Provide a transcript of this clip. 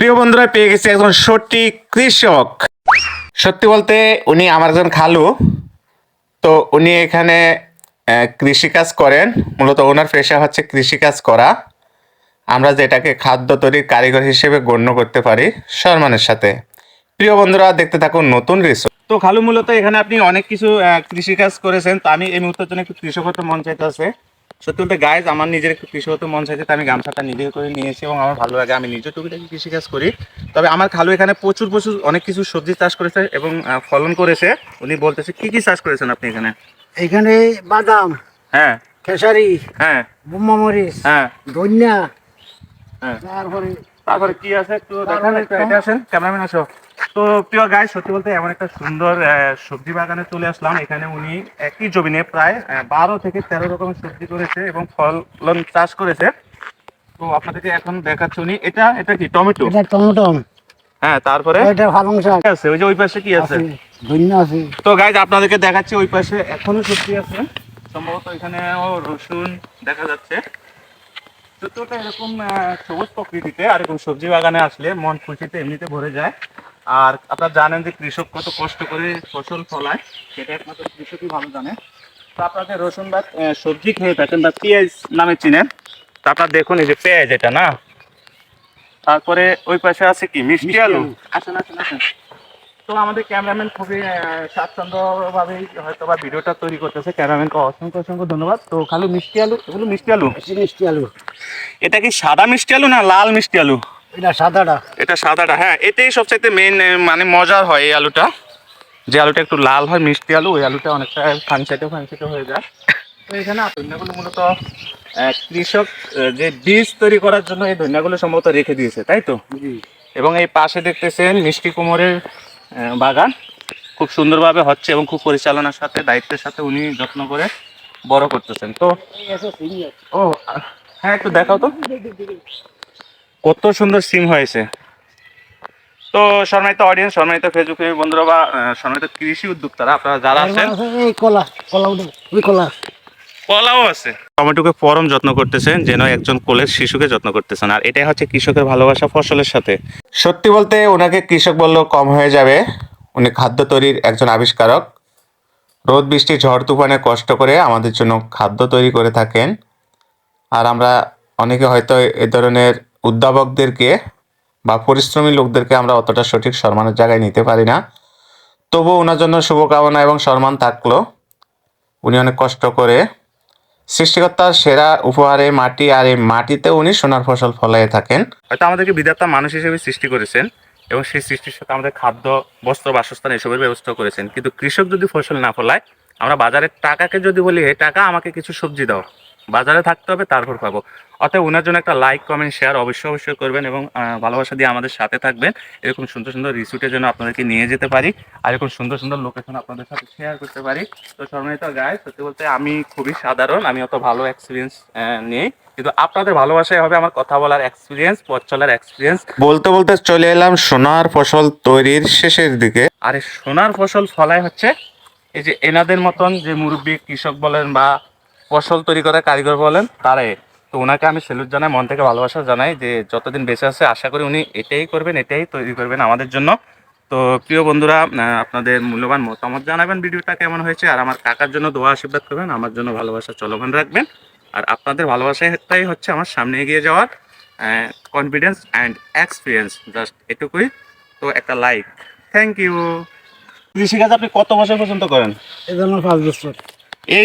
প্রিয় বন্ধুরা, পেয়ে গেছি একজন সত্যি কৃষক। সত্যি বলতে উনি আমার একজন খালু। তো উনি এখানে কৃষিকাজ করেন। মূলত ওনার পেশা হচ্ছে কৃষিকাজ করা। আমরা যেটাকে খাদ্য তৈরির কারিগর হিসেবে গণ্য করতে পারি সম্মানের সাথে। প্রিয় বন্ধুরা, দেখতে থাকুন নতুন রিসোর্ট। তো খালু, মূলত এখানে আপনি অনেক কিছু কৃষিকাজ করেছেন। তো আমি এই মুহূর্তের জন্য একটু কৃষক হতে মন চাইতেছে। সত্যি বলতে গাইজ, আমার নিজের একটু কৃষক হতে মন চাইছে। আমি গামছাটা নিজে করে নিয়েছি এবং আমার ভালো লাগে। আমি নিজে টুকিটাকি কৃষিকাজ করি। তবে আমার খালু এখানে প্রচুর অনেক কিছু সবজি চাষ করেছে এবং ফলন করেছে। উনি বলতেছে কি কি চাষ করেছেন আপনি এখানে? এখানে বাদাম, হ্যাঁ, খেসারি, হ্যাঁ, বোম্বা মরিচ, হ্যাঁ, ধনিয়া, হ্যাঁ। তারপরে তারপরে কি আছে একটু দেখান, একটু এটা আসেন, ক্যামেরাম্যান আসো। তো প্রিয় গাইস, সত্যি বলতে এমন একটা সুন্দর সবজি বাগানে চলে আসলাম। এখানে উনি একই জমিনে প্রায় 12 থেকে 13 রকমের সবজি করেছে এবং ফলন চাষ করেছে। তো আপনাদেরকে এখন দেখাচ্ছি। উনি এটা এটা কি টমেটো? এটা টমেটো, হ্যাঁ, তারপরে এটা পালং শাক আছে ওই যে ওই পাশে কি আছে? আছে, ধনিয়া আছে। তো গাইজ, আপনাদেরকে দেখাচ্ছি ওই পাশে এখনো সবজি আছে। সম্ভবত এখানেও রসুন দেখা যাচ্ছে। সত্যি এরকম সবুজ প্রকৃতিতে আর এরকম সবজি বাগানে আসলে মন খুশিতে এমনিতে ভরে যায়। আর আপনারা জানেন যে কৃষক কত কষ্ট করে ফসল ফলায়, সেটা একমাত্র কৃষকই ভালো জানে। তো আপনাদের রসুন বা সবজি খেয়ে থাকেন বা পেঁয়াজ নামে চিনেন। তো আপনারা দেখুন, এই যে পেঁয়াজ এটা না। তারপরে ওই পাশে আছে কি মিষ্টি আলু। আসেন আসেন আসেন। তো আমাদের ক্যামেরাম্যান খুবই স্বাচ্ছন্দ্যভাবেই হয়তো বা ভিডিওটা তৈরি করতেছে। ক্যামেরাম্যানকে অসংখ্য অসংখ্য ধন্যবাদ। তো খালু, মিষ্টি আলু, এগুলো মিষ্টি আলু। মিষ্টি আলু, এটা কি সাদা মিষ্টি আলু না লাল মিষ্টি আলু? এটা সাদাটা। এটা সাদাটা, হ্যাঁ। এটাই সবচাইতে মেইন, মানে মজার হয় এই আলুটা। যে আলুটা একটু লাল হয়, মিষ্টি আলু, ওই আলুটা অনেকটা ফানসাইটে হয়ে যায়। তো এখানে ধনিয়াগুলো মূলত কৃষক যে বীজ তৈরি করার জন্য এই ধনিয়াগুলো সম্ভবত রেখে দিয়েছে, তাই তো? এবং এই পাশে দেখতেছেন মিষ্টি কুমড়ের বাগান খুব সুন্দরভাবে হচ্ছে এবং খুব পরিচালনার সাথে, দায়িত্বের সাথে উনি যত্ন করে বড় করতেছেন। তো ও হ্যাঁ, একটু দেখাও তো কত সুন্দর সিম হয়েছে। তো সম্মানিত অডিয়েন্স, সম্মানিত ফেসবুক বন্ধুরা বা সম্মানিত কৃষি উদ্যোক্তারা, আপনারা যারা আছেন, এই কলা, কলা ওই কলা, কলাও আছে। টমেটোকে পরম যত্ন করতেছেন, যেন একজন কোলের শিশুকে যত্ন করতেছেন। আর এটাই হচ্ছে কৃষকের ভালোবাসা ফসলের সাথে। সত্যি বলতে ওনাকে কৃষক বললেও কম হয়ে যাবে। উনি খাদ্য তৈরির একজন আবিষ্কারক। রোদ বৃষ্টি ঝড় তুফানে কষ্ট করে আমাদের জন্য খাদ্য তৈরি করে থাকেন। আর আমরা অনেকে হয়তো এ ধরনের উদ্ভাবকদেরকে বা পরিশ্রমী লোকদেরকে আমরা অতটা সঠিক সম্মানের জায়গায় নিতে পারি না। তবুও ওনার জন্য শুভকামনা এবং সম্মান থাকলো। উনি অনেক কষ্ট করে সৃষ্টিকর্তার সেরা উপহারে মাটি, আর এই মাটিতে উনি সোনার ফসল ফলাইয়ে থাকেন। হয়তো আমাদেরকে বিধাতা মানুষ হিসেবে সৃষ্টি করেছেন এবং সেই সৃষ্টির সাথে আমাদের খাদ্য, বস্ত্র, বাসস্থান এসবের ব্যবস্থা করেছেন। কিন্তু কৃষক যদি ফসল না ফলায়, আমরা বাজারের টাকাকে যদি বলি হে টাকা আমাকে কিছু সবজি দাও, বাজারে থাকতে হবে তারপর পাবো। অতএব ওনার জন্য একটা লাইক, কমেন্ট, শেয়ার অবশ্যই করবেন এবং ভালোবাসা দিয়ে আমাদের সাথে থাকবেন। এরকম সুন্দর সুন্দর রিসোর্টে যেন আপনাদেরকে নিয়ে যেতে পারি আর এরকম সুন্দর সুন্দর লোকেশন আপনাদের সাথে শেয়ার করতে পারি। তো সম্মানিত গাইস, সত্যি বলতে আমি খুবই সাধারণ, আমি অত ভালো এক্সপিরিয়েন্স নেই, কিন্তু আপনাদের ভালোবাসায় হবে আমার কথা বলার এক্সপিরিয়েন্স, পথ চলার এক্সপিরিয়েন্স। বলতে বলতে চলে এলাম সোনার ফসল তৈরির শেষের দিকে। আর এই সোনার ফসল ফলায় হচ্ছে এই যে এনাদের মতন যে মুরব্বী কৃষক বলেন বা ফসল তৈরি করা কারিগর বলেন, তারাই। তো ওনাকে আমি স্যালুট জানাই, মন থেকে ভালোবাসা জানাই যে যতদিন বেঁচে আছে আশা করি উনি এটাই করবেন, এটাই তৈরি করবেন আমাদের জন্য। তো প্রিয় বন্ধুরা, আপনাদের মূল্যবান মতামত জানাবেন ভিডিওটা কেমন হয়েছে। আর আমার কাকার জন্য দোয়া আশীর্বাদ করবেন, আমার জন্য ভালোবাসা চলমান রাখবেন। আর আপনাদের ভালোবাসাটাই হচ্ছে আমার সামনে এগিয়ে যাওয়ার কনফিডেন্স অ্যান্ড এক্সপিরিয়েন্স, জাস্ট এটুকুই। তো একটা লাইক, থ্যাংক ইউ। কৃষিকাজ আপনি কত বছর পর্যন্ত করেন? এই জন্য 5 বছর। এই